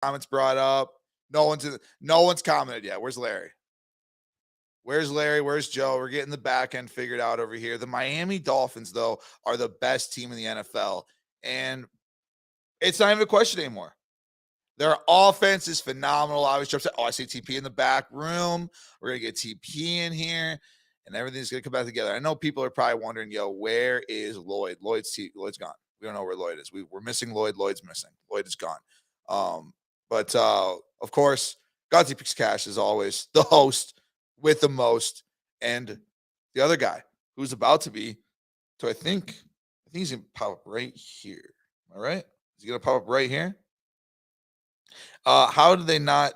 comments brought up. No one's commented yet. Where's Larry? Where's Larry? Where's Joe? We're getting the back end figured out over here. The Miami Dolphins, though, are the best team in the NFL. And it's not even a question anymore. Their offense is phenomenal. I was just upset. Oh, I see TP in the back room. We're going to get TP in here, and everything's going to come back together. I know people are probably wondering, where is Lloyd? Lloyd's gone. We don't know where Lloyd is. We're missing Lloyd. Lloyd's missing. Lloyd is gone. But of course, Godsey Picks Cash is always the host with the most, and the other guy who's about to be. So I think he's gonna pop up right here. Am I right? Is he gonna pop up right here? How did they not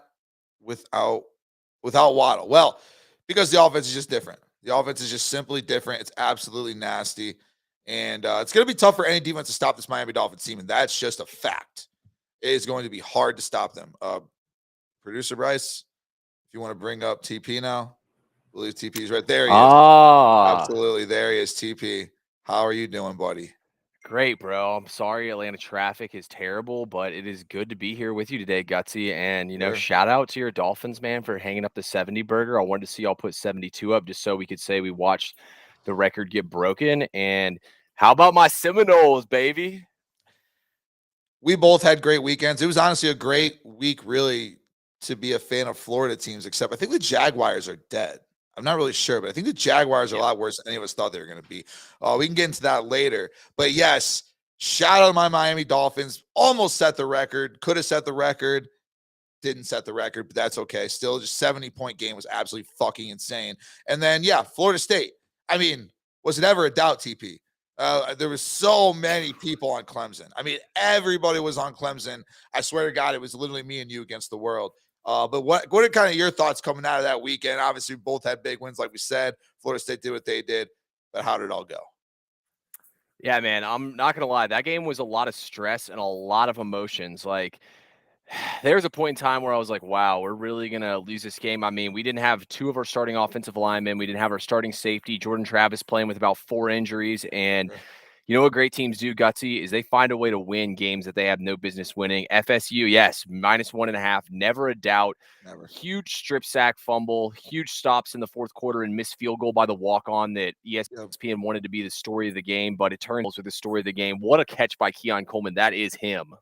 without Waddle? Well, because the offense is just different. The offense is just simply different. It's absolutely nasty. And it's going to be tough for any defense to stop this Miami Dolphins team, and that's just a fact. It is going to be hard to stop them. Producer Bryce, if you want to bring up TP now, I believe TP is right there. He is. Absolutely. There he is, TP. How are you doing, buddy? Great, bro. I'm sorry Atlanta traffic is terrible, but it is good to be here with you today, Gutsy. And, Sure. shout out to your Dolphins, man, for hanging up the 70 burger. I wanted to see y'all put 72 up just so we could say we watched the record get broken. And how about my Seminoles, baby? We both had great weekends. It was honestly a great week, really, to be a fan of Florida teams, except I think the Jaguars are dead. I'm not really sure, but I think the Jaguars are a lot worse than any of us thought they were going to be. We can get into that later. But yes, shout out to my Miami Dolphins. Almost set the record. Could have set the record. Didn't set the record, but that's okay. Still, just 70-point game was absolutely fucking insane. And then, Florida State. I mean, was it ever a doubt, TP? There was so many people on Clemson. I mean, everybody was on Clemson. I swear to God, it was literally me and you against the world. But what are kind of your thoughts coming out of that weekend? Obviously, we both had big wins, like we said. Florida State did what they did, but how did it all go? Yeah, man, I'm not going to lie. That game was a lot of stress and a lot of emotions. Like, there was a point in time where I was like, wow, we're really going to lose this game. I mean, we didn't have two of our starting offensive linemen. We didn't have our starting safety, Jordan Travis, playing with about 4 injuries. And Sure. you know what great teams do, Gutsy, is they find a way to win games that they have no business winning. FSU, yes, -1.5, never a doubt. Never. Huge strip sack fumble, huge stops in the fourth quarter and missed field goal by the walk-on that ESPN wanted to be the story of the game, but it turns out to the story of the game. What a catch by Keon Coleman. That is him.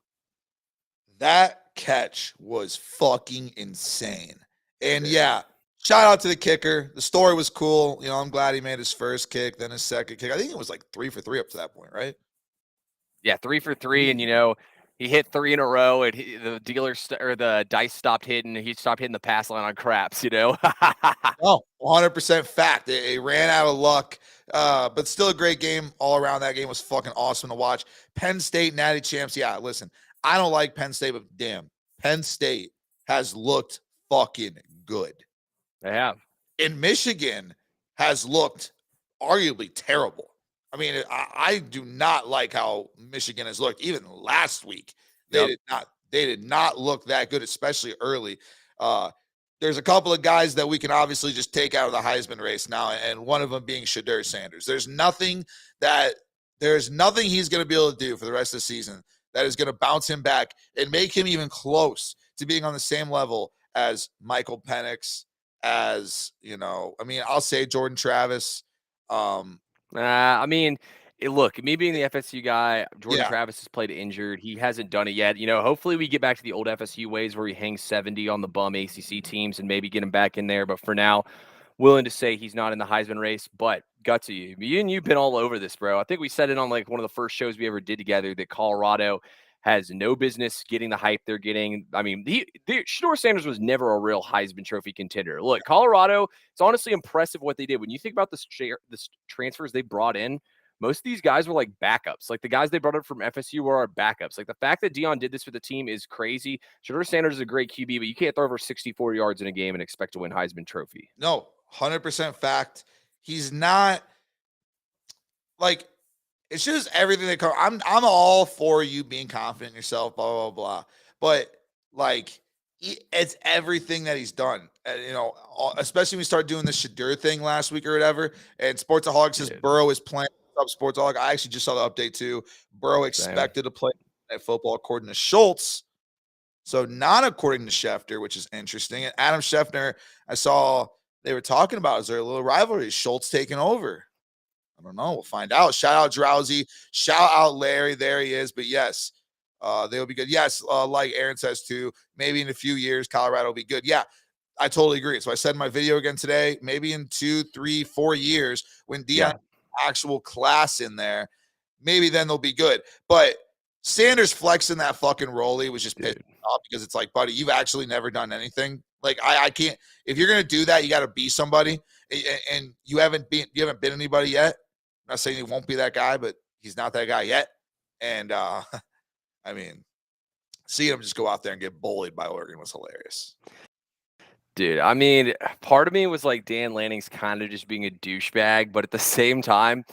That catch was fucking insane. And shout out to the kicker. The story was cool. I'm glad he made his first kick, then his second kick. I think it was like 3 for 3 up to that point, right? Yeah, 3 for 3, and he hit 3 in a row, and the or the dice stopped hitting. He stopped hitting the pass line on craps. Oh, 100% fact. It ran out of luck, but still a great game all around. That game was fucking awesome to watch. Penn State Natty Champs. Yeah, listen, I don't like Penn State, but damn, Penn State has looked fucking good. They have. And Michigan has looked arguably terrible. I mean, I do not like how Michigan has looked. Even last week, they did not look that good, especially early. There's a couple of guys that we can obviously just take out of the Heisman race now, and one of them being Shedeur Sanders. There's nothing he's going to be able to do for the rest of the season that is going to bounce him back and make him even close to being on the same level as Michael Penix, I'll say Jordan Travis. Look, me being the FSU guy, Jordan Travis has played injured. He hasn't done it yet. Hopefully we get back to the old FSU ways where he hangs 70 on the bum ACC teams and maybe get him back in there. But for now, willing to say he's not in the Heisman race. But Gutsy, me and you've been all over this, bro. I think we said it on like one of the first shows we ever did together that Colorado has no business getting the hype they're getting. I mean, Shedeur Sanders was never a real Heisman Trophy contender. Look, Colorado, it's honestly impressive what they did. When you think about the transfers they brought in, most of these guys were like backups. Like the guys they brought up from FSU were our backups. Like the fact that Deion did this for the team is crazy. Shedeur Sanders is a great QB, but you can't throw over 64 yards in a game and expect to win Heisman Trophy. No, 100% fact. He's not like, it's just everything that comes. I'm all for you being confident in yourself, blah, blah, blah. But like, it's everything that he's done. Especially when we start doing the Shedeur thing last week or whatever. And Sportsaholic says Burrow is playing. Up Sportsaholic. I actually just saw the update too. Burrow expected to play that football according to Schultz. So not according to Schefter, which is interesting. And Adam Schefter, I saw they were talking about, is there a little rivalry? Is Schultz taking over? I don't know. We'll find out. Shout out Drowsy. Shout out Larry. There he is. But yes, they'll be good. Yes, like Aaron says too, maybe in a few years, Colorado will be good. Yeah, I totally agree. So I said in my video again today, maybe in 2, 3, 4 years, when Deion actual class in there, maybe then they'll be good. But Sanders flexing that fucking rollie was just pissed off because it's like, buddy, you've actually never done anything. Like I can't. If you're gonna do that, you got to be somebody, and you haven't been anybody yet. I'm not saying he won't be that guy, but he's not that guy yet. And I mean, seeing him just go out there and get bullied by Oregon was hilarious. Dude, I mean, part of me was like Dan Lanning's kind of just being a douchebag, but at the same time,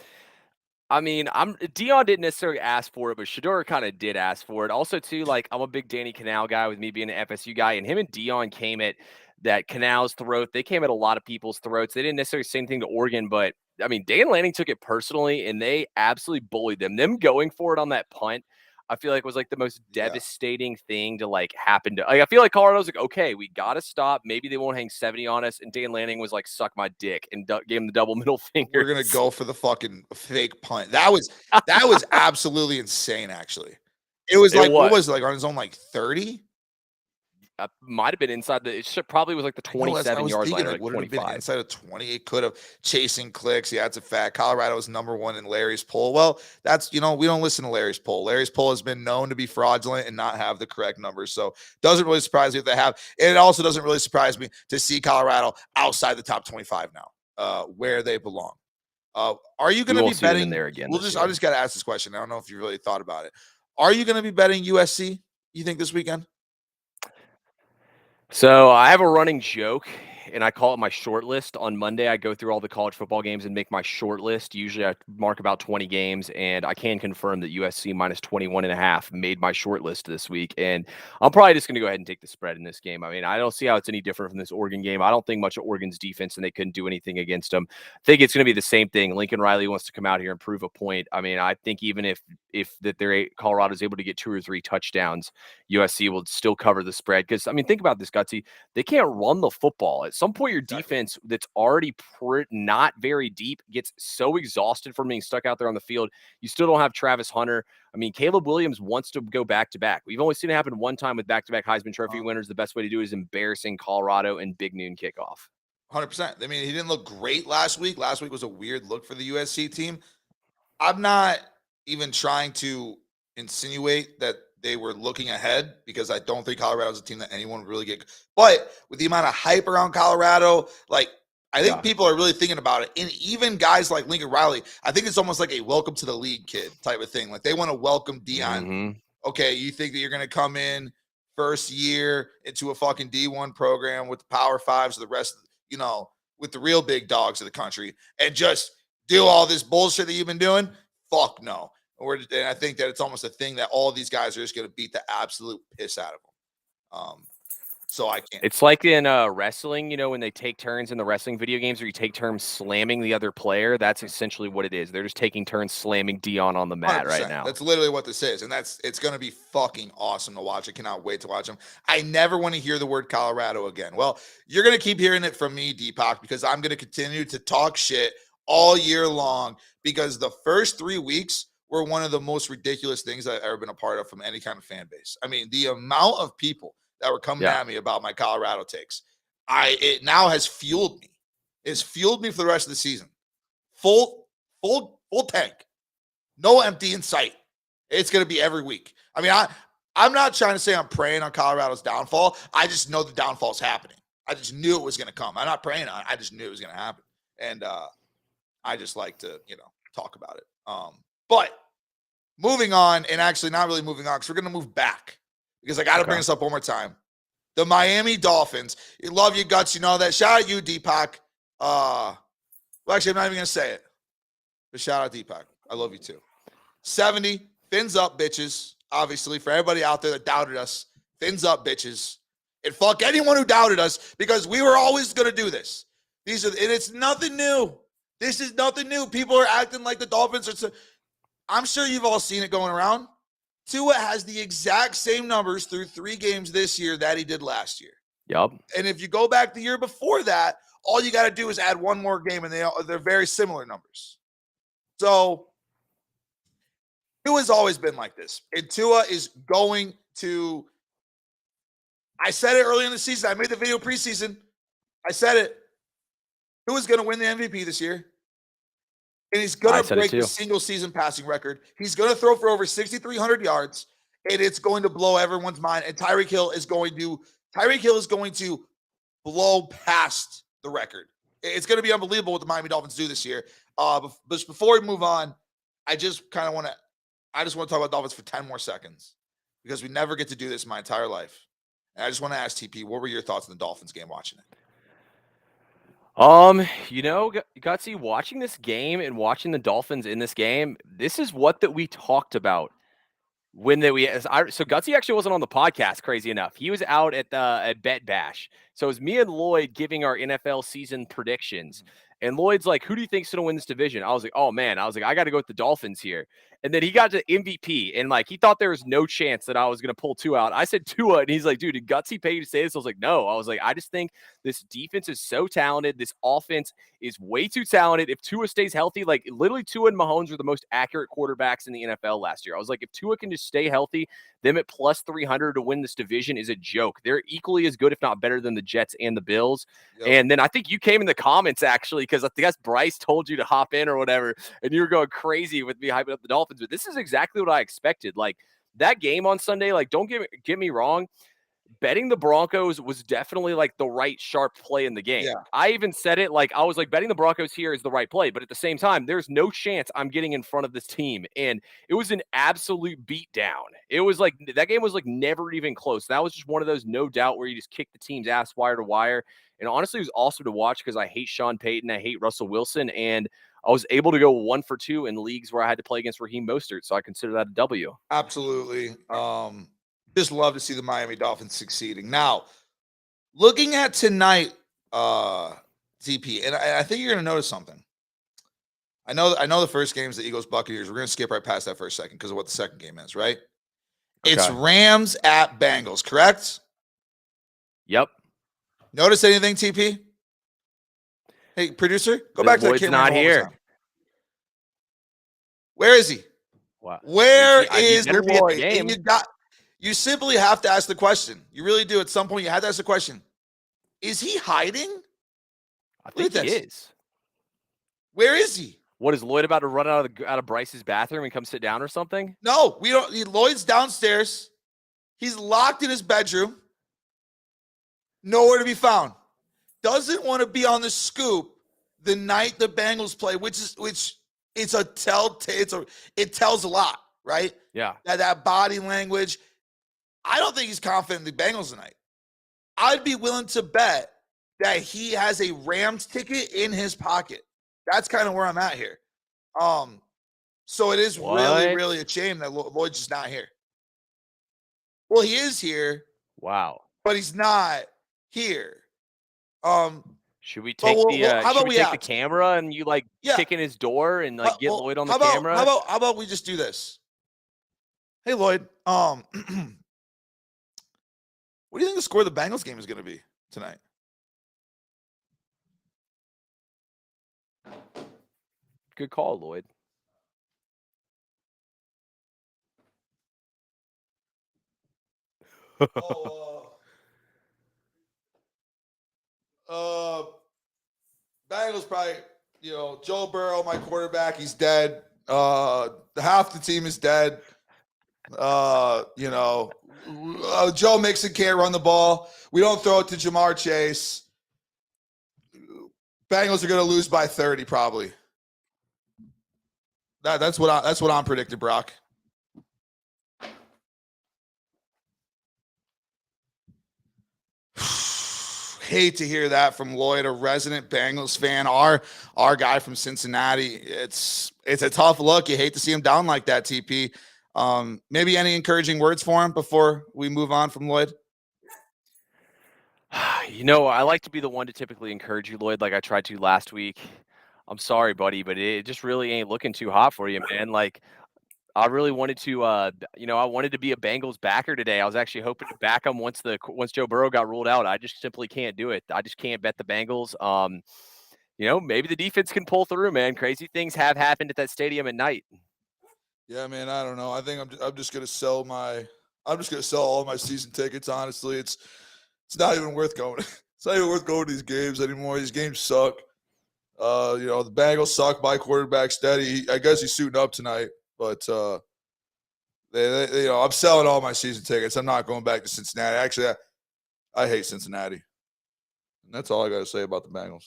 I mean, Deion didn't necessarily ask for it, but Shedeur kind of did ask for it. Also, too, like I'm a big Danny Canal guy with me being an FSU guy, and him and Deion came at that Canal's throat. They came at a lot of people's throats. They didn't necessarily say anything to Oregon, but I mean, Dan Lanning took it personally, and they absolutely bullied them. Them going for it on that punt, I feel like was like the most devastating thing to like happen to. Like, I feel like Colorado's like, okay, we got to stop. Maybe they won't hang 70 on us. And Dan Lanning was like, suck my dick, and gave him the double middle finger. We're gonna go for the fucking fake punt. That was absolutely insane. Actually, it was like what was it, like on his own like 30. Might have been inside the. It probably was like the 27-yard line, like would 25. Have been inside of 20. It could have chasing clicks. Yeah, it's a fact. Colorado was number 1 in Larry's poll. Well, that's we don't listen to Larry's poll. Larry's poll has been known to be fraudulent and not have the correct numbers. So doesn't really surprise me if they have. And it also doesn't really surprise me to see Colorado outside the top 25 now, where they belong. Are you going to be betting there again? I just got to ask this question. I don't know if you really thought about it. Are you going to be betting USC? You think this weekend? So I have a running joke, and I call it my short list. On Monday, I go through all the college football games and make my short list. Usually I mark about 20 games, and I can confirm that USC minus 21.5 made my short list this week. And I'm probably just going to go ahead and take the spread in this game. I mean, I don't see how it's any different from this Oregon game. I don't think much of Oregon's defense, and they couldn't do anything against them. I think it's going to be the same thing. Lincoln Riley wants to come out here and prove a point. I mean, I think even if Colorado's able to get 2 or 3 touchdowns, USC will still cover the spread. Because, I mean, think about this, Gutsy. They can't run the football. At some point, your defense that's already not very deep gets so exhausted from being stuck out there on the field. You still don't have Travis Hunter. I mean, Caleb Williams wants to go back-to-back. We've only seen it happen one time with back-to-back Heisman Trophy winners. The best way to do it is embarrassing Colorado and big noon kickoff. 100%. I mean, he didn't look great last week. Last week was a weird look for the USC team. I'm not even trying to insinuate that they were looking ahead, because I don't think Colorado's a team that anyone would really get. But with the amount of hype around Colorado, like, I think people are really thinking about it. And even guys like Lincoln Riley, I think it's almost like a welcome to the league kid type of thing. Like, they want to welcome Deion. Mm-hmm. Okay, you think that you're going to come in first year into a fucking D1 program with the Power Fives or the rest, with the real big dogs of the country, and just do all this bullshit that you've been doing? Fuck no. And I think that it's almost a thing that all these guys are just going to beat the absolute piss out of them. So I can't. It's like in wrestling, when they take turns in the wrestling video games, or you take turns slamming the other player. That's essentially what it is. They're just taking turns slamming Deion on the mat 100%. right now. That's literally what this is. And it's going to be fucking awesome to watch. I cannot wait to watch them. I never want to hear the word Colorado again. Well, you're going to keep hearing it from me, Deepak, because I'm going to continue to talk shit all year long, because the first 3 weeks were one of the most ridiculous things I've ever been a part of from any kind of fan base. I mean, the amount of people that were coming at me about my Colorado takes, it now has fueled me. It's fueled me for the rest of the season. Full tank. No empty in sight. It's going to be every week. I mean, I'm not trying to say I'm praying on Colorado's downfall. I just know the downfall is happening. I just knew it was going to come. I'm not praying on it. I just knew it was going to happen. And I just like to, talk about it. But moving on, and actually not really moving on, because we're going to move back, because I got to bring this up one more time. The Miami Dolphins. You love your guts. You know that. Shout out you, Deepak. Well, actually, I'm not even going to say it. But shout out Deepak. I love you too. 70. Fins up, bitches. Obviously, for everybody out there that doubted us. Fins up, bitches. And fuck anyone who doubted us, because we were always going to do this. And it's nothing new. This is nothing new. People are acting like the Dolphins are. I'm sure you've all seen it going around. Tua has the exact same numbers through 3 games this year that he did last year. Yep. And if you go back the year before that, all you got to do is add one more game, and they're very similar numbers. So Tua's always been like this. And Tua is going to – I said it early in the season. I made the video preseason. I said it. Tua's going to win the MVP this year. And he's going to break the single season passing record. He's going to throw for over 6,300 yards, and it's going to blow everyone's mind. And Tyreek Hill is going to blow past the record. It's going to be unbelievable what the Miami Dolphins do this year. But before we move on, I just want to talk about Dolphins for 10 more seconds because we never get to do this my entire life. And I just want to ask TP, what were your thoughts on the Dolphins game watching it? Gutsy, watching this game and watching the Dolphins in this game, this is what that we talked about so Gutsy actually wasn't on the podcast, crazy enough. He was out at Bet Bash. So it was me and Lloyd giving our NFL season predictions. And Lloyd's like, who do you think's going to win this division? I was like, oh, man. I got to go with the Dolphins here. And then he got to MVP, and, he thought there was no chance that I was going to pull Tua out. I said Tua, and he's like, dude, did Gutsy pay you to say this? I was like, no. I was like, I just think this defense is so talented. This offense is way too talented. If Tua stays healthy, literally Tua and Mahomes were the most accurate quarterbacks in the NFL last year. I was like, if Tua can just stay healthy, them at plus 300 to win this division is a joke. They're equally as good, if not better, than the Jets and the Bills. Yep. And then I think you came in the comments, actually, because I guess Bryce told you to hop in or whatever, and you were going crazy with me hyping up the Dolphins. But this is exactly what I expected. That game on Sunday, don't get me wrong, betting the Broncos was definitely the right sharp play in the game. Yeah. I even said it I was betting the Broncos here is the right play, but at the same time, there's no chance I'm getting in front of this team. And it was an absolute beatdown. It was that game was never even close. That was just one of those no doubt where you just kick the team's ass wire to wire. And honestly, it was awesome to watch because I hate Sean Payton. I hate Russell Wilson. And I was able to go 1 for 2 in leagues where I had to play against Raheem Mostert. So I consider that a W. Absolutely. Just love to see the Miami Dolphins succeeding. Now, looking at tonight, TP, and I think you're going to notice something. I know the first game is the Eagles Buccaneers. We're going to skip right past that for a second because of what the second game is, right? Okay. It's Rams at Bengals, correct? Yep. Notice anything, TP? Hey, producer, go back to the camera. Not here. Where is he? Wow. Where is Lloyd? And you simply have to ask the question. You really do. At some point, you have to ask the question. Is he hiding? I think he is. Where is he? What, is Lloyd about to run out of Bryce's bathroom and come sit down or something? No, we don't. Lloyd's downstairs. He's locked in his bedroom. Nowhere to be found. Doesn't want to be on the scoop the night the Bengals play, it tells a lot, right? Yeah. That body language. I don't think he's confident in the Bengals tonight. I'd be willing to bet that he has a Rams ticket in his pocket. That's kind of where I'm at here. So it is really, really a shame that Lloyd's just not here. Well, he is here. Wow. But he's not here. Should we take the camera and you kick in his door and get Lloyd on the camera? How about we just do this? Hey Lloyd, what do you think the score of the Bengals game is going to be tonight? Good call, Lloyd. Bengals probably, Joe Burrow, my quarterback, he's dead. Half the team is dead. Joe Mixon can't run the ball. We don't throw it to Jamar Chase. Bengals are going to lose by 30 probably. That's what I'm predicting, Brock. Hate to hear that from Lloyd, a resident Bengals fan, our guy from Cincinnati. It's a tough look. You hate to see him down like that, TP. Maybe any encouraging words for him before we move on from Lloyd? I like to be the one to typically encourage you, Lloyd, like I tried to last week. I'm sorry, buddy, but it just really ain't looking too hot for you, man. I really wanted to, I wanted to be a Bengals backer today. I was actually hoping to back them once Joe Burrow got ruled out. I just simply can't do it. I just can't bet the Bengals. Maybe the defense can pull through, man. Crazy things have happened at that stadium at night. Yeah, man, I don't know. I think I'm just gonna sell all my season tickets. Honestly, it's not even worth going. It's not even worth going to these games anymore. These games suck. The Bengals suck. My quarterback steady. I guess he's suiting up tonight, but I'm selling all my season tickets. I'm not going back to Cincinnati. Actually, I hate Cincinnati, and that's all I got to say about the Bengals.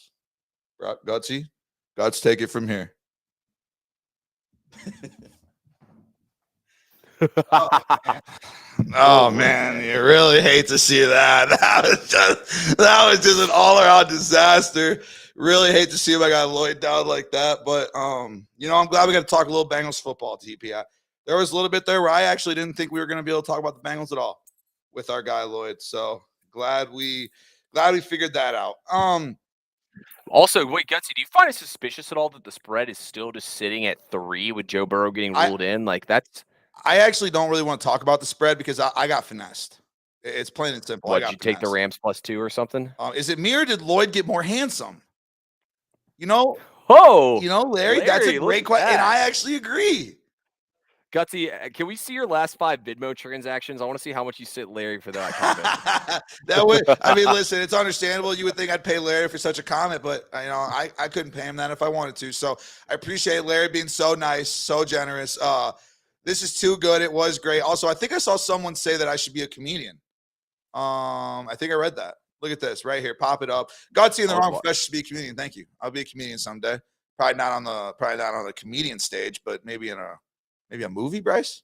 Guts, take it from here. Oh man, you really hate to see that. That was just an all-around disaster. Really hate to see my guy Lloyd down like that. But I'm glad we got to talk a little Bengals football, TP. There was a little bit there where I actually didn't think we were going to be able to talk about the Bengals at all with our guy Lloyd. So glad we figured that out. Also, wait, Gutsy, do you find it suspicious at all that the spread is still just sitting at 3 with Joe Burrow getting ruled in? Like that's. I actually don't really want to talk about the spread because I got finessed. It's plain and simple. What, did you take the Rams +2 or something? Is it me or did Lloyd get more handsome? Larry, that's a great question, and I actually agree. Gutsy, can we see your last 5 Venmo transactions? I want to see how much you sent Larry for that comment. Listen, it's understandable. You would think I'd pay Larry for such a comment, but I couldn't pay him that if I wanted to. So I appreciate Larry being so nice, so generous. This is too good. It was great. Also, I think I saw someone say that I should be a comedian. I think I read that. Look at this right here. Pop it up. Gutsy in the wrong profession to be a comedian. Thank you. I'll be a comedian someday. Probably not on the comedian stage, but maybe in a movie, Bryce?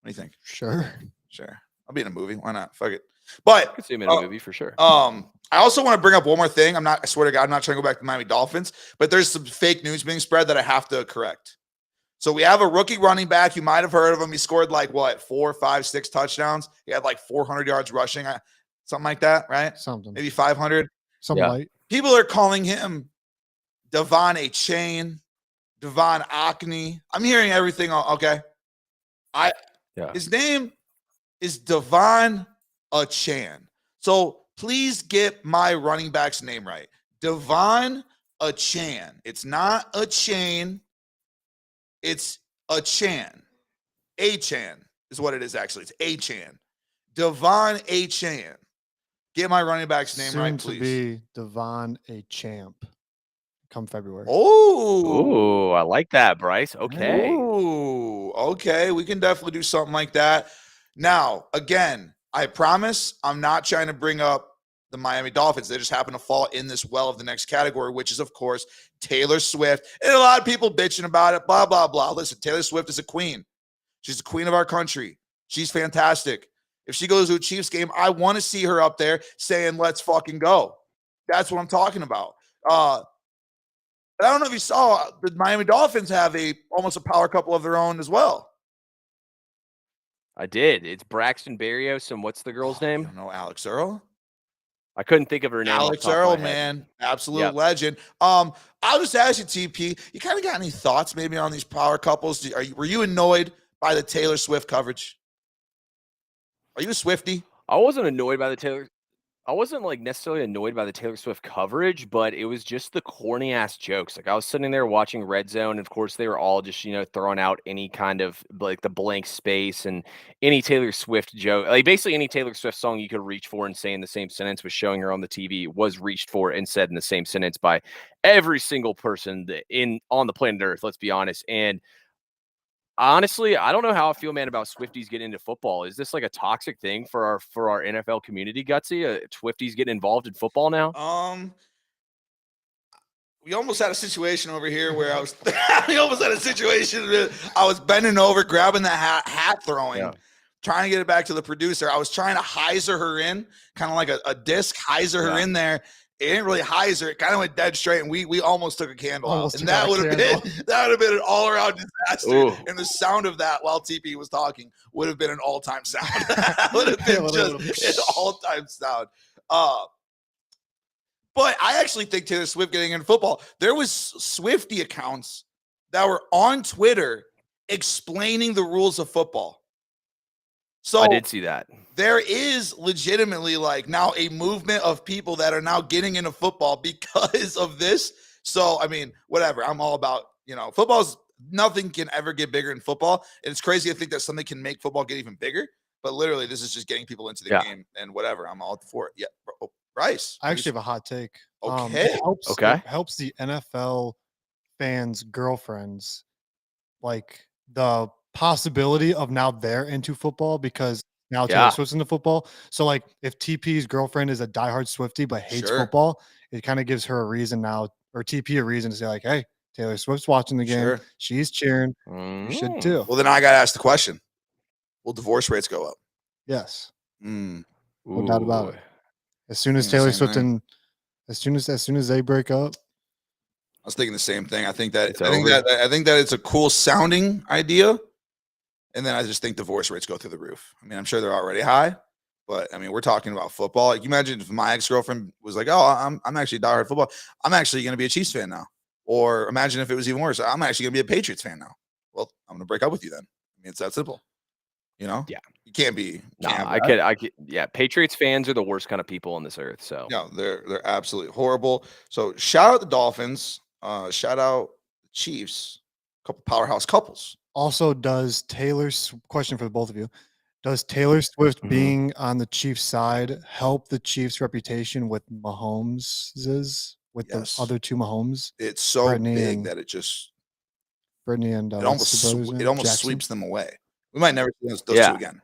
What do you think? Sure. I'll be in a movie. Why not? Fuck it. But I could see him in a movie for sure. I also want to bring up one more thing. I swear to God, I'm not trying to go back to the Miami Dolphins, but there's some fake news being spread that I have to correct. So we have a rookie running back. You might have heard of him. He scored 4, 5, 6 touchdowns. He had 400 yards rushing, something like that, right? Something. Maybe 500. Something light. People are calling him Devon A. Chain, Devon Akne. I'm hearing everything. Okay. His name is Devon Achane. So please get my running back's name right. Devon Achane. It's not a chain. It's Achane. Achane is what it is, actually. It's Achane. Devon Achane. Get my running back's name right, please. Soon to be Devon A. Champ come February. Oh, I like that, Bryce. Okay. Oh, okay. We can definitely do something like that. Now, again, I promise I'm not trying to bring up the Miami Dolphins. They just happen to fall in this well of the next category, which is, of course, Taylor Swift. And a lot of people bitching about it, blah, blah, blah. Listen, Taylor Swift is a queen. She's the queen of our country. She's fantastic. If she goes to a Chiefs game, I want to see her up there saying, let's fucking go. That's what I'm talking about. But I don't know if you saw the Miami Dolphins have almost a power couple of their own as well. I did. It's Braxton Berrios, and what's the girl's name? I don't know, Alex Earl. I couldn't think of her name. Alex Earl, man, absolute legend. I'll just ask you, TP, you kind of got any thoughts maybe on these power couples? Were you annoyed by the Taylor Swift coverage? Are you a Swiftie? I wasn't annoyed by the Taylor. I wasn't necessarily annoyed by the Taylor Swift coverage, but it was just the corny ass jokes. I was sitting there watching Red Zone, and of course they were all just, throwing out any kind of the blank space and any Taylor Swift joke. Basically any Taylor Swift song you could reach for and say in the same sentence was showing her on the TV was reached for and said in the same sentence by every single person on the planet Earth, let's be honest. And honestly, I don't know how I feel, man, about Swifties getting into football. Is this a toxic thing for our NFL community, Gutsy? Swifties getting involved in football now? We almost had a situation over here where I was I was bending over, grabbing the hat throwing, trying to get it back to the producer. I was trying to hyzer her in, kind of like a disc, hyzer her in there. It didn't really hyzer. It kind of went dead straight, and we almost took a candle out. And that would have been an all-around disaster. Ooh. And the sound of that while TP was talking would have been an all-time sound. Would have been just an all-time sound. But I actually think Taylor Swift getting into football, there was Swiftie accounts that were on Twitter explaining the rules of football. So I did see that. There is legitimately like now a movement of people that are now getting into football because of this. So, I mean, whatever. I'm all about, football's nothing can ever get bigger in football. And it's crazy to think that something can make football get even bigger. But literally, this is just getting people into the game and whatever. I'm all for it. Yeah. Oh, Bryce. I actually have a hot take. Okay. It helps the NFL fans' girlfriends, like the possibility of now they're into football because now Taylor Swift's into football. So like if TP's girlfriend is a diehard Swiftie but hates football, it kind of gives her a reason now, or TP a reason to say like, hey, Taylor Swift's watching the game. She's cheering. You should too. Well, then I got to ask the question. Will divorce rates go up? Yes. No doubt about it. As soon as Taylor Swift and as soon as they break up. I was thinking the same thing. I think that it's a cool sounding idea. And then I just think divorce rates go through the roof. I mean, I'm sure they're already high, but I mean, we're talking about football. Like, you imagine if my ex-girlfriend was like, "Oh, I'm actually diehard football. I'm actually going to be a Chiefs fan now." Or imagine if it was even worse. I'm actually going to be a Patriots fan now. Well, I'm going to break up with you then. I mean, it's that simple. Yeah. You can't be. I could. Yeah. Patriots fans are the worst kind of people on this earth. So no, they're absolutely horrible. So shout out the Dolphins. Shout out the Chiefs. A couple powerhouse couples. Also, question for both of you. Does Taylor Swift being on the Chiefs side help the Chiefs' reputation with Mahomes's, with the other two Mahomes? It's so big that it just Brittany and it almost sweeps them away. We might never see those two again.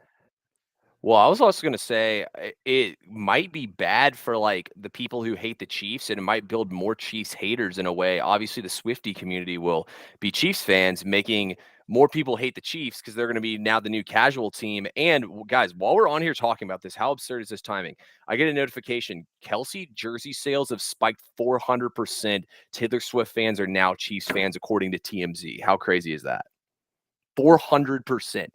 Well, I was also going to say it might be bad for like the people who hate the Chiefs, and it might build more Chiefs haters in a way. Obviously, the Swiftie community will be Chiefs fans, making more people hate the Chiefs because they're going to be now the new casual team. And guys, while we're on here talking about this, how absurd is this timing? I get a notification. Kelsey jersey sales have spiked 400%. Taylor Swift fans are now Chiefs fans, according to TMZ. How crazy is that? 400%.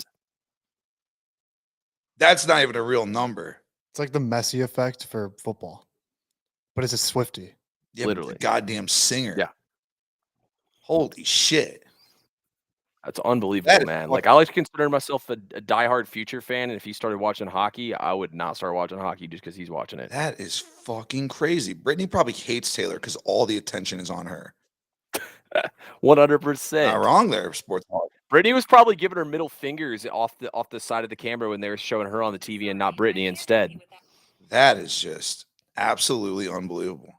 That's not even a real number. It's like the Messi effect for football, but it's a Swiftie. Yeah, literally, the goddamn singer. Yeah. Holy shit. That's unbelievable, man. Like, I like to consider myself a diehard Future fan, and if he started watching hockey, I would not start watching hockey just because he's watching it. That is fucking crazy. Brittany probably hates Taylor because all the attention is on her. 100%. Not wrong there, sports. Brittany was probably giving her middle fingers off the side of the camera when they were showing her on the TV and not Brittany instead. That is just absolutely unbelievable.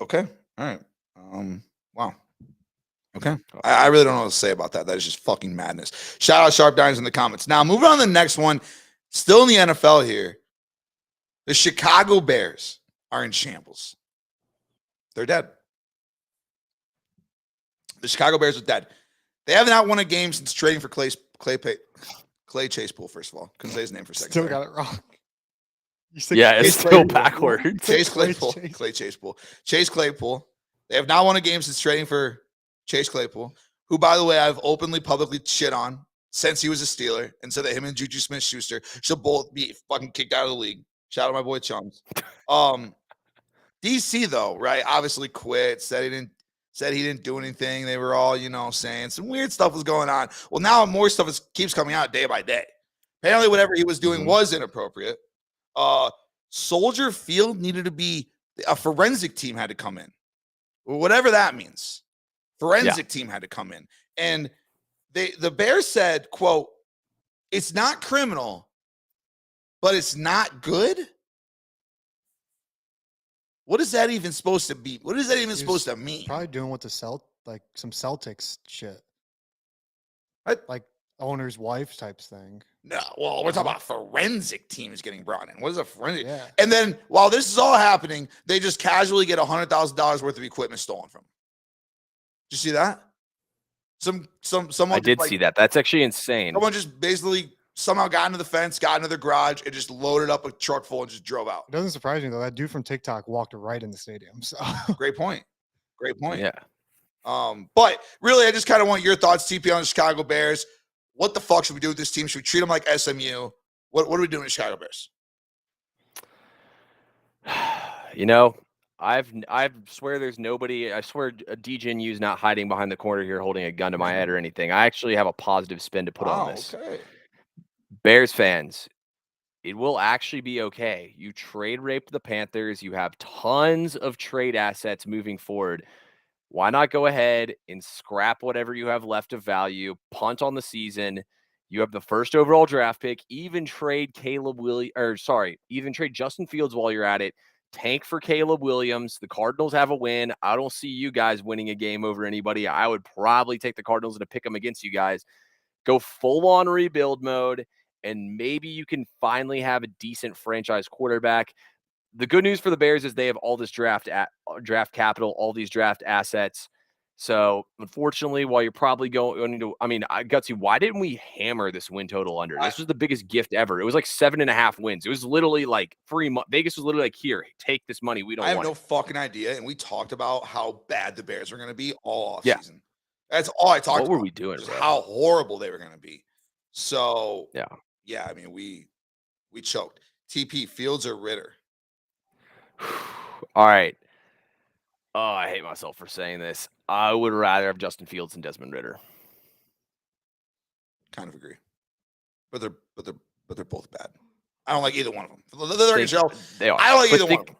Okay. All right. Wow. Okay. I really don't know what to say about that. That is just fucking madness. Shout out Sharp Diners in the comments. Now, moving on to the next one. Still in the NFL here. The Chicago Bears are in shambles. They're dead. The Chicago Bears are dead. They haven't not won a game since trading for Clay Chasepool, first of all. Couldn't say his name for a second. Still got it wrong. It's still backwards. Chase Claypool. Clay Chasepool. Chase Claypool. They have not won a game since trading for Chase Claypool, who, by the way, I've openly, publicly shit on since he was a Steeler and said that him and Juju Smith-Schuster should both be fucking kicked out of the league. Shout out my boy Chums. DC, though, right, obviously quit, said he didn't do anything. They were all, saying some weird stuff was going on. Well, now more stuff keeps coming out day by day. Apparently, whatever he was doing was inappropriate. Soldier Field needed to be a forensic team had to come in, whatever that means. Forensic team had to come in, and the Bears said, "quote It's not criminal, but it's not good." What is that even supposed to be? What is that even supposed to mean? Probably doing what some Celtics shit, like owner's wife types thing. No, well, we're talking about forensic teams getting brought in. What is a forensic? Yeah. And then while this is all happening, they just casually get $100,000 worth of equipment stolen from them. Did you see that? Someone I did see that. That's actually insane. Someone just basically somehow got into the fence, got into the garage, and just loaded up a truck full and just drove out. It doesn't surprise me though. That dude from TikTok walked right in the stadium. So great point. Yeah. But really, I just kind of want your thoughts, TP, on the Chicago Bears. What the fuck should we do with this team? Should we treat them like SMU? What are we doing with Chicago Bears? I swear there's nobody. I swear DJNU is not hiding behind the corner here holding a gun to my head or anything. I actually have a positive spin to put on this. Okay. Bears fans, it will actually be okay. You trade rape the Panthers. You have tons of trade assets moving forward. Why not go ahead and scrap whatever you have left of value, punt on the season? You have the first overall draft pick. Even trade even trade Justin Fields while you're at it. Tank for Caleb Williams. The Cardinals have a win. I don't see you guys winning a game over anybody. I would probably take the Cardinals and pick them against you guys. Go full on rebuild mode, and maybe you can finally have a decent franchise quarterback. The good news for the Bears is they have all this draft capital, all these draft assets. So, unfortunately, while you're probably going to, Gutsy, why didn't we hammer this win total under? This was the biggest gift ever. It was like 7.5 wins. It was literally like Vegas was literally like, here, take this money. We don't want it. I have no fucking idea. And we talked about how bad the Bears are going to be all off Yeah. season. That's all I talked about. What were we doing, bro? How horrible they were going to be. So, yeah, I mean, we choked. TP, Fields or Ritter? All right. Oh, I hate myself for saying this. I would rather have Justin Fields than Desmond Ritter. Kind of agree. But they're both bad. I don't like either one of them. They are. I don't like either one of them.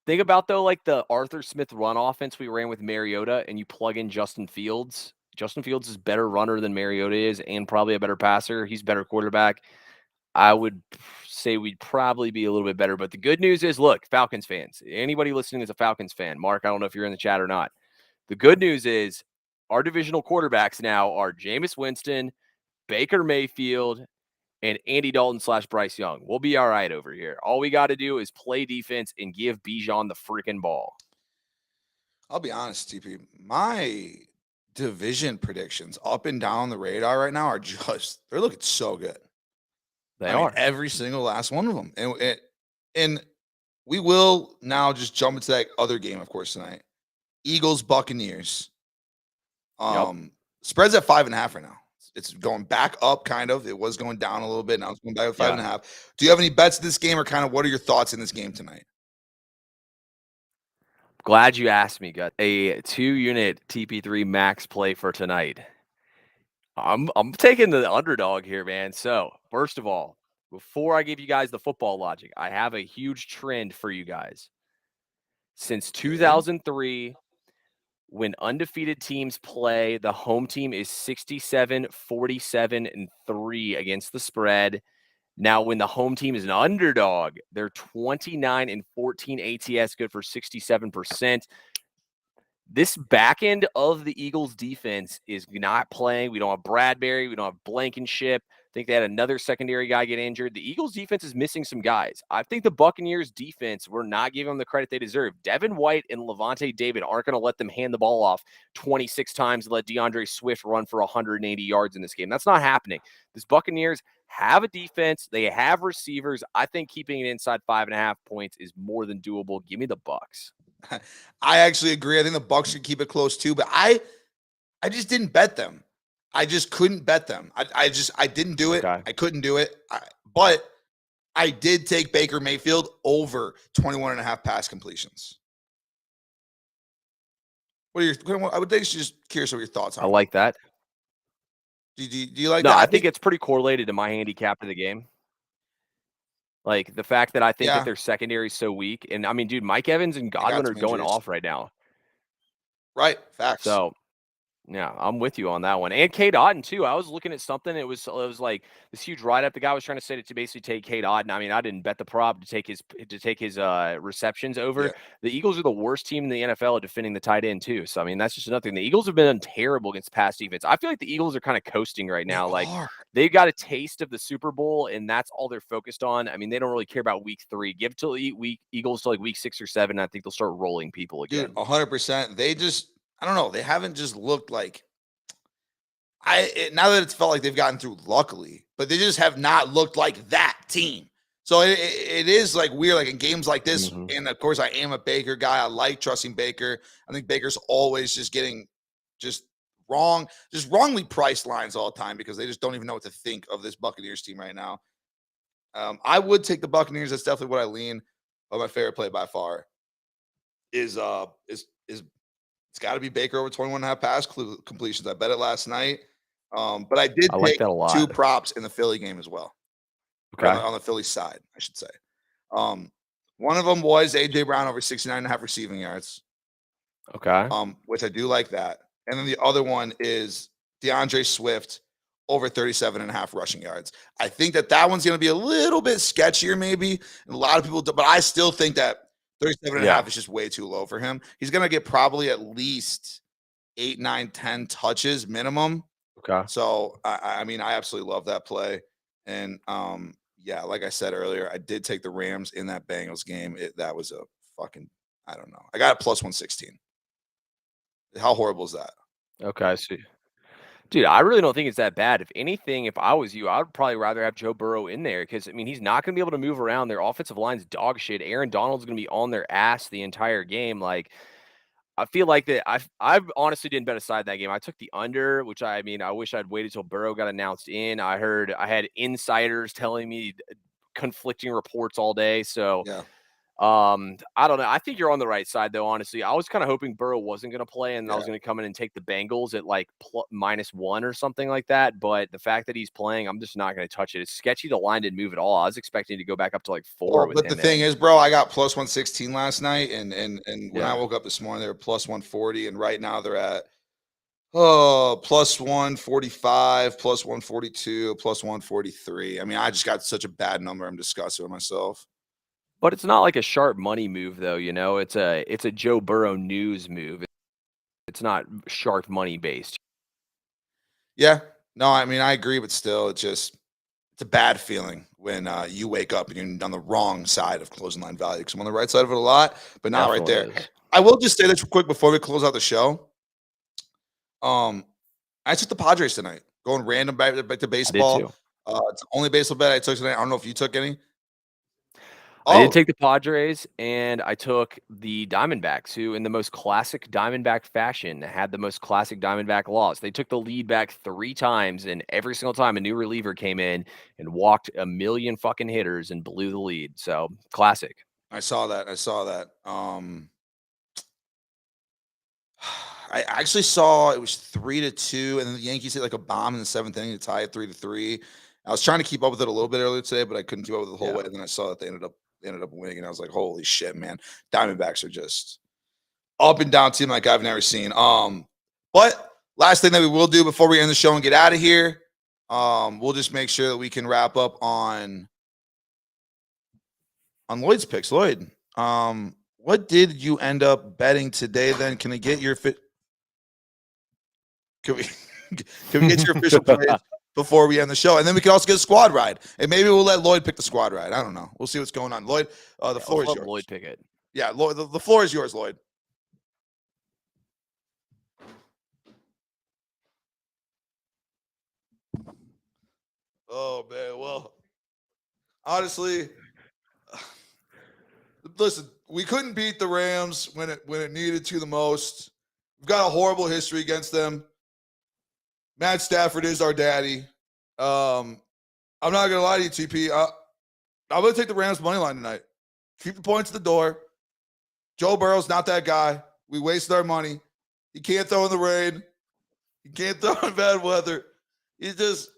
Think about though, like the Arthur Smith run offense we ran with Mariota, and you plug in Justin Fields. Justin Fields is a better runner than Mariota is, and probably a better passer. He's a better quarterback. I would say we'd probably be a little bit better. But the good news is, look, Falcons fans, anybody listening is a Falcons fan. Mark, I don't know if you're in the chat or not. The good news is our divisional quarterbacks now are Jameis Winston, Baker Mayfield, and Andy Dalton / Bryce Young. We'll be all right over here. All we got to do is play defense and give Bijan the freaking ball. I'll be honest, TP. My division predictions up and down the radar right now are they're looking so good. They are. Every single last one of them. And we will now just jump into that other game, of course, tonight. Eagles, Buccaneers. Spread's at 5.5 right now. It's going back up, kind of. It was going down a little bit. Now it's going back at 5.5. Do you have any bets in this game, or kind of what are your thoughts in this game tonight? Glad you asked me, Gut. A 2-unit TP3 max play for tonight. I'm taking the underdog here, man. So, first of all, before I give you guys the football logic, I have a huge trend for you guys. Since 2003, when undefeated teams play, the home team is 67, 47, and 3 against the spread. Now, when the home team is an underdog, they're 29 and 14 ATS, good for 67%. This back end of the Eagles defense is not playing. We don't have Bradbury. We don't have Blankenship. I think they had another secondary guy get injured. The Eagles defense is missing some guys. I think the Buccaneers defense, we're not giving them the credit they deserve. Devin White and Levante David aren't going to let them hand the ball off 26 times and let DeAndre Swift run for 180 yards in this game. That's not happening. This Buccaneers have a defense. They have receivers. I think keeping it inside 5.5 points is more than doable. Give me the Bucs. I actually agree. I think the Bucs should keep it close too, but I just didn't bet them. I just couldn't bet them. I didn't do it. Okay. I couldn't do it. But I did take Baker Mayfield over 21.5 pass completions. I would think just curious what your thoughts are. I like that. Do you like that? No, I think it's pretty correlated to my handicap of the game. Like the fact that I think that their secondary is so weak. And I mean, dude, Mike Evans and Godwin are going off right now. Right. Facts. So, yeah, I'm with you on that one. And Cade Otton, too. I was looking at something. It was like this huge write-up. The guy was trying to say to basically take Cade Otton. I mean, I didn't bet the prop to take his receptions over. Yeah. The Eagles are the worst team in the NFL at defending the tight end, too. So, I mean, that's just another thing. The Eagles have been terrible against pass defense. I feel like the Eagles are kind of coasting right now. They've got a taste of the Super Bowl, and that's all they're focused on. I mean, they don't really care about week 3. Give it to Eagles to like week 6 or 7, and I think they'll start rolling people again. Dude, 100%. They just... I don't know. They haven't just looked like now that it's felt like they've gotten through, luckily, but they just have not looked like that team. So it is like weird, like in games like this. Mm-hmm. And of course, I am a Baker guy. I like trusting Baker. I think Baker's always just getting wrongly priced lines all the time because they just don't even know what to think of this Buccaneers team right now. I would take the Buccaneers. That's definitely what I lean. but my favorite play by far is it's got to be Baker over 21.5 pass completions. I bet it last night. But I did like take that a lot. 2 props in the Philly game as well. Okay. On the Philly side, I should say. One of them was AJ Brown over 69.5 receiving yards. Okay. Which I do like that. And then the other one is DeAndre Swift over 37.5 rushing yards. I think that one's going to be a little bit sketchier, maybe. And a lot of people do, but I still think that 37.5 is just way too low for him. He's going to get probably at least 8, 9, 10 touches minimum. Okay. So I mean, I absolutely love that play. And yeah, like I said earlier, I did take the Rams in that Bengals game. That was a fucking, I don't know. I got a plus 116. How horrible is that? Okay, so dude, I really don't think it's that bad. If anything, if I was you, I would probably rather have Joe Burrow in there because, I mean, he's not going to be able to move around. Their offensive line's dog shit. Aaron Donald's going to be on their ass the entire game. Like, I feel like that I honestly didn't bet aside that game. I took the under, which I mean, I wish I'd waited till Burrow got announced in. I had insiders telling me conflicting reports all day. So, yeah. I don't know. I think you're on the right side, though, honestly. I was kind of hoping Burrow wasn't going to play and I was going to come in and take the Bengals at like -1 or something like that. But the fact that he's playing, I'm just not going to touch it. It's sketchy. The line didn't move at all. I was expecting to go back up to like 4. But the thing is, bro, I got plus 116 last night. And when I woke up this morning, they were plus 140. And right now they're at plus 145, plus 142, plus 143. I mean, I just got such a bad number. I'm disgusted with myself. But it's not like a sharp money move, though. You know, it's a Joe Burrow news move. It's not sharp money based. Yeah, no, I mean, I agree, but still, it's a bad feeling when you wake up and you're on the wrong side of closing line value. Because I'm on the right side of it a lot, but not right there. I will just say this real quick before we close out the show. I took the Padres tonight, going random back to baseball. I did too. It's the only baseball bet I took tonight. I don't know if you took any. I did take the Padres, and I took the Diamondbacks, who in the most classic Diamondback fashion had the most classic Diamondback loss. They took the lead back 3 times, and every single time a new reliever came in and walked a million fucking hitters and blew the lead. So classic. I saw that. I actually saw it was 3-2, and then the Yankees hit like a bomb in the 7th inning to tie it 3-3. I was trying to keep up with it a little bit earlier today, but I couldn't keep up with it the whole way. And then I saw that they ended up winning, and I was like, "Holy shit, man! Diamondbacks are just up and down team like I've never seen." But last thing that we will do before we end the show and get out of here, we'll just make sure that we can wrap up on Lloyd's picks. Lloyd, what did you end up betting today? Then can I get your fit? Can we get your official plays before we end the show? And then we can also get a squad ride. And maybe we'll let Lloyd pick the squad ride. I don't know. We'll see what's going on. Lloyd, the floor is yours. Lloyd pick it. Yeah, Lloyd, the floor is yours, Lloyd. Oh, man. Well, honestly, listen, we couldn't beat the Rams when it needed to the most. We've got a horrible history against them. Matt Stafford is our daddy. I'm not going to lie to you, TP. I'm going to take the Rams money line tonight. Keep the points at the door. Joe Burrow's not that guy. We wasted our money. He can't throw in the rain. He can't throw in bad weather. He's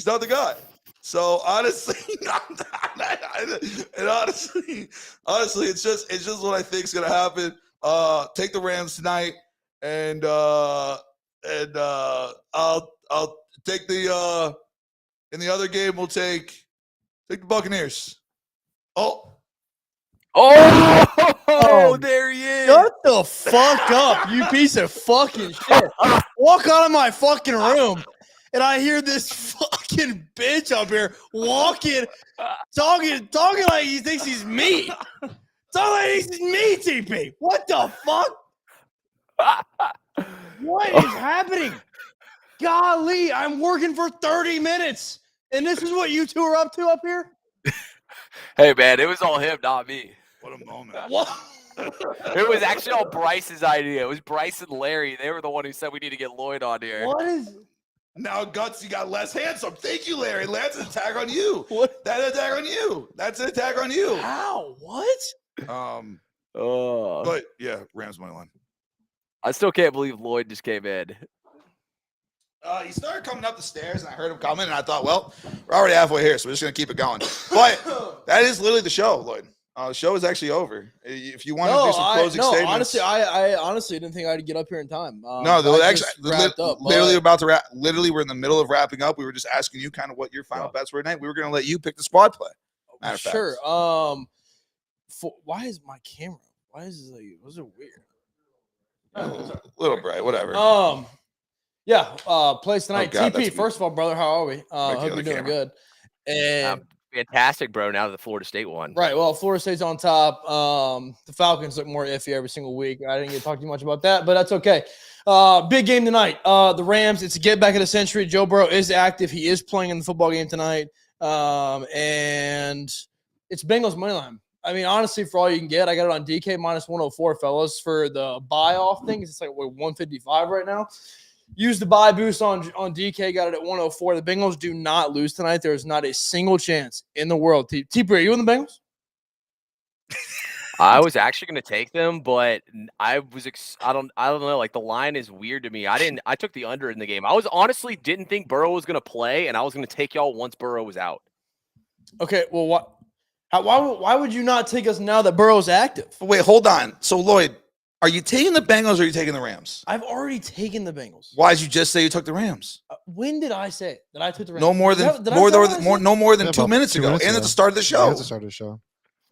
not the guy. So honestly, honestly, it's just what I think is going to happen. Take the Rams tonight, and I'll take the in the other game. We'll take the Buccaneers. Oh, there he is. Shut the fuck up, you piece of fucking shit. Walk out of my fucking room, and I hear this fucking bitch up here walking, talking like he thinks he's me. Talking like he's me, TP. What the fuck? What is happening? Golly, I'm working for 30 minutes, and this is what you two are up to up here? Hey, man, it was all him, not me. What a moment. What? It was actually all Bryce's idea. It was Bryce and Larry. They were the one who said we need to get Lloyd on here. What is... Now Gutsy got less handsome. Thank you, Larry. That's an attack on you. What? That's an attack on you. That's an attack on you. How? What? But yeah, Rams money line. I still can't believe Lloyd just came in. He started coming up the stairs, and I heard him coming, and I thought, well, we're already halfway here, so we're just going to keep it going. But that is literally the show, Lloyd. The show is actually over. If you want to do some closing statements. Honestly, I honestly didn't think I'd get up here in time. Literally about to wrap. Literally, we're in the middle of wrapping up. We were just asking you kind of what your final bets were tonight. We were going to let you pick the squad play. Sure. Why is my camera? Why is it like? Was it weird? A little bright, whatever. Plays tonight. TP, first of all, brother, how are we? Hope you're doing good. And fantastic, bro. Now that the Florida State won. Right. Well, Florida State's on top. The Falcons look more iffy every single week. I didn't get to talk too much about that, but that's okay. Big game tonight. The Rams, it's a get back of the century. Joe Burrow is active. He is playing in the football game tonight. And it's Bengals money line. I mean, honestly, for all you can get, I got it on DK minus 104, fellas. For the buy-off thing, it's like 155 right now. Use the buy boost on DK, got it at 104. The Bengals do not lose tonight. There's not a single chance in the world. TP, are you in the Bengals? I was actually going to take them, but I don't know. Like, the line is weird to me. I took the under in the game. I was honestly didn't think Burrow was going to play, and I was going to take y'all once Burrow was out. Okay, well, why would you not take us now that Burrow's active? Wait, hold on. So, Lloyd, are you taking the Bengals or are you taking the Rams? I've already taken the Bengals. Why did you just say you took the Rams? When did I say it, that I took the Rams? No more than 2 minutes ago, and at the start of the show. At the start of the show.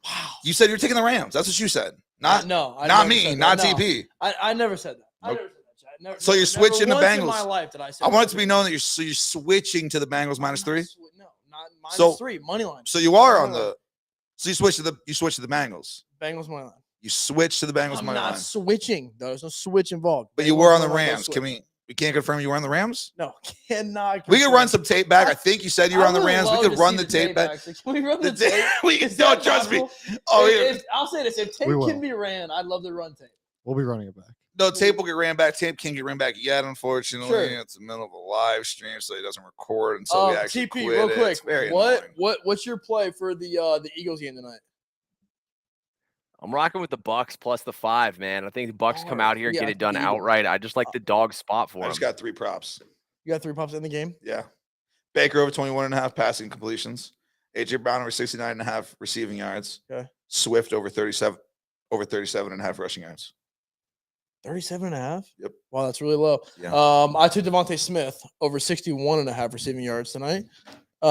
Wow. You said you're taking the Rams. That's what you said. Not me, not TP. I never said that. I never said that. So you're switching to Bengals. In my life that I said. I want it to be known that you're switching to the Bengals minus 3. No, not minus 3 money line. So you are on the. So you switch to the Bengals. Bengals money line. You switch to the Bengals money line. I'm not switching. There's no switch involved. But you were on the Rams. We can't confirm you were on the Rams? No, cannot. We could run some tape back. I think you said you were on the Rams. We could run the tape back. Can we run the tape? Don't trust me. Oh, yeah. I'll say this: if tape can be ran, I'd love to run tape. We'll be running it back. No, tape will get ran back. Tape can't get ran back yet, unfortunately. Sure. It's the middle of a live stream, so it doesn't record until we actually TP, quit real quick. It's very annoying. What's your play for the Eagles game tonight? I'm rocking with the Bucks plus the 5, man. I think the Bucks come out here and get it done outright. I just like the dog spot for them. I just got 3 props. You got 3 props in the game? Yeah. Baker over 21.5 passing completions. AJ Brown over 69.5 receiving yards. Okay. Swift over 37.5 rushing yards. 37.5? Yep. Wow, that's really low. Yeah. I took Devontae Smith over 61.5 receiving yards tonight. There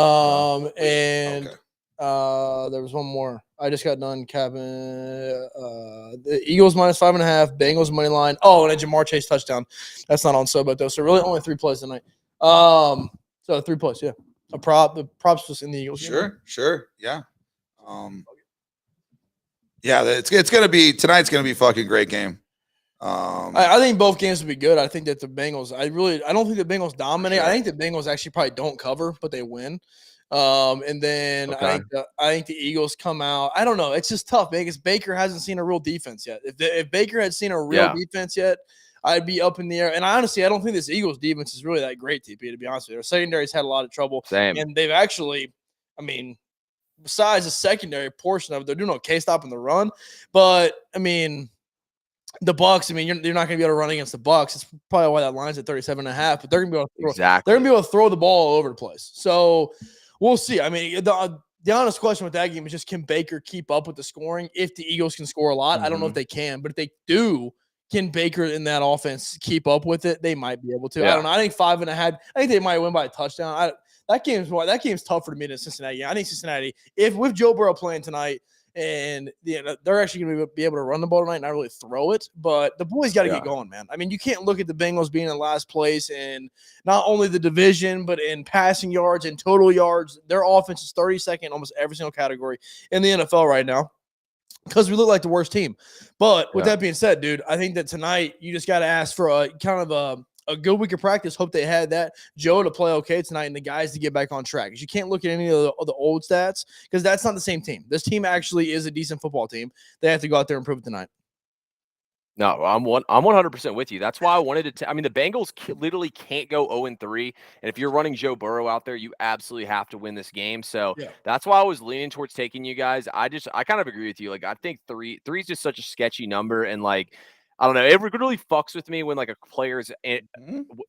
was one more. I just got done capping the Eagles minus 5.5, Bengals money line. Oh, and a Jamar Chase touchdown. That's not on SoBet though. So really only 3 plays tonight. So 3 plays, yeah. The props was in the Eagles. Sure. Yeah. It's gonna be tonight's gonna be a fucking great game. I think both games will be good. I think that the Bengals, I don't think the Bengals dominate. I think the Bengals actually probably don't cover, but they win. And then I think the Eagles come out. I don't know. It's just tough, man, because Baker hasn't seen a real defense yet. If Baker had seen a real defense yet, I'd be up in the air. And I don't think this Eagles defense is really that great, TP, to be honest with you. Their secondary's had a lot of trouble. Same. And they've actually, besides the secondary portion of it, they're doing okay stopping the run. But, the Bucks, you're not going to be able to run against the Bucks. It's probably why that line's at 37.5, but they're going to be able to throw. Exactly. They're going to be able to throw the ball all over the place. So we'll see. The honest question with that game is just, can Baker keep up with the scoring? If the Eagles can score a lot, I don't know if they can, but if they do, can Baker in that offense keep up with it? They might be able to. I don't know. I think 5.5. I think they might win by a touchdown. That game's tougher to me than Cincinnati. I think Cincinnati, with Joe Burrow playing tonight, and they're actually going to be able to run the ball tonight and not really throw it. But the boys got to get going, man. You can't look at the Bengals being in last place in not only the division, but in passing yards and total yards. Their offense is 32nd in almost every single category in the NFL right now, because we look like the worst team. But with that being said, dude, I think that tonight you just got to ask for a kind of a good week of practice. Hope they had that. Joe to play okay tonight and the guys to get back on track. Because you can't look at any of the old stats, because that's not the same team. This team actually is a decent football team. They have to go out there and prove it tonight. No, I'm 100% with you. That's why I wanted to. I mean, the Bengals literally can't go 0-3, and if you're running Joe Burrow out there, you absolutely have to win this game. So Yeah. that's why I was leaning towards taking you guys. I kind of agree with you. Like, I think three is just such a sketchy number, and like, I don't know, it really fucks with me when like a player's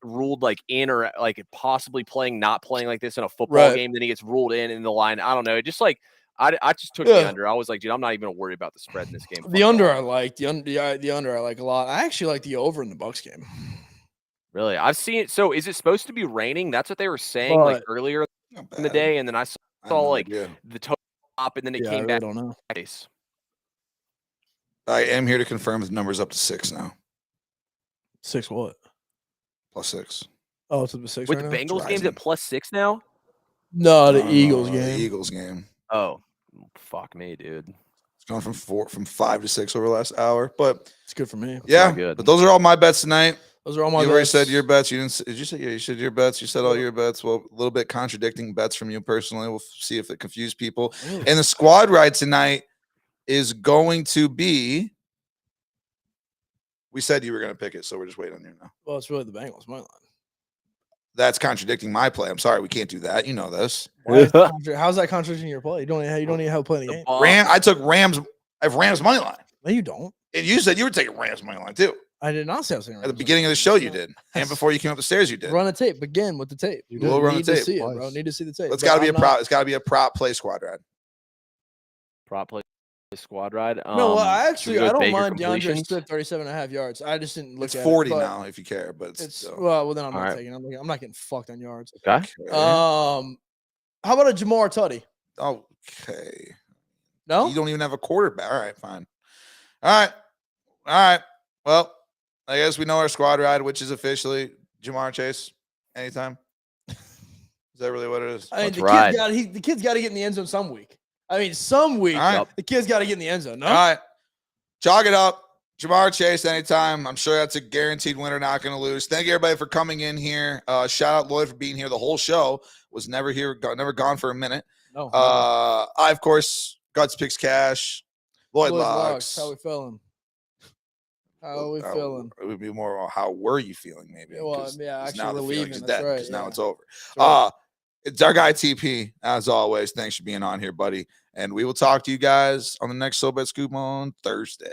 ruled like in or like possibly not playing like this in a football game, then he gets ruled in the line. I don't know, it just like. I just took the under. I was like, dude, I'm not even gonna worry about the spread in this game. The under I like. The under I like a lot. I actually like the over in the Bucks game. Really? I've seen it. So is it supposed to be raining? That's what they were saying like earlier in the day. And then I saw like the top and then it came back. I don't know. I am here to confirm the number's up to 6 now. 6 what? +6. Oh, it's up to 6 With right the now? Bengals game's at +6 now? No, the Eagles game. The Eagles game. Oh, fuck me, dude. It's gone from 5 to 6 over the last hour, but it's good for me. Yeah, good. But those are all my bets tonight. Those are all my You bets. already said your bets. You didn't? Did you say? Yeah, you said your bets. You said all your bets. Well, a little bit contradicting bets from you personally. We'll see if it confused people. Really? And the squad ride tonight is going to be. We said you were going to pick it, so we're just waiting on you now. Well, it's really the Bengals money line. That's contradicting my play. I'm sorry, we can't do that. You know this. How's that contradicting your play? You don't need help playing the game. I took Rams. I have Rams money line. No, you don't. And you said you were taking Rams money line too. I did not say I was saying at the beginning of the show. You did, and before you came up the stairs, you did. Run a tape. Begin with the tape. You will run a tape. To see it, bro. Need to see the tape. It's got to be a prop. It's got to be a prop play squad ride. Prop play squad ride. No, well, I don't mind Baker DeAndre Swift 37.5 yards. I just didn't look it's at 40 it, now if you care, but it's well, then I'm not right. taking it. I'm not getting fucked on yards. Okay. How about a Jamar Tutty? Okay. No? You don't even have a quarterback. All right, fine. All right. Well, I guess we know our squad ride, which is officially Jamar Chase. Anytime. Is that really what it is? I mean, the kid's got to get in the end zone some week. I mean, some week the kid's got to get in the end zone. No? All right. Chalk it up. Jamar Chase anytime. I'm sure that's a guaranteed winner, not going to lose. Thank you, everybody, for coming in here. Shout out Lloyd for being here. The whole show was never here, never gone for a minute. No. I, of course, Guts Picks Cash. Lloyd Locks. How we feeling? How we feeling? It would be more how were you feeling, maybe. Well, yeah, actually, now we're the leaving. feeling's That's dead right. because now it's over. Right. It's our guy TP, as always. Thanks for being on here, buddy. And we will talk to you guys on the next SoBet Scoop on Thursday.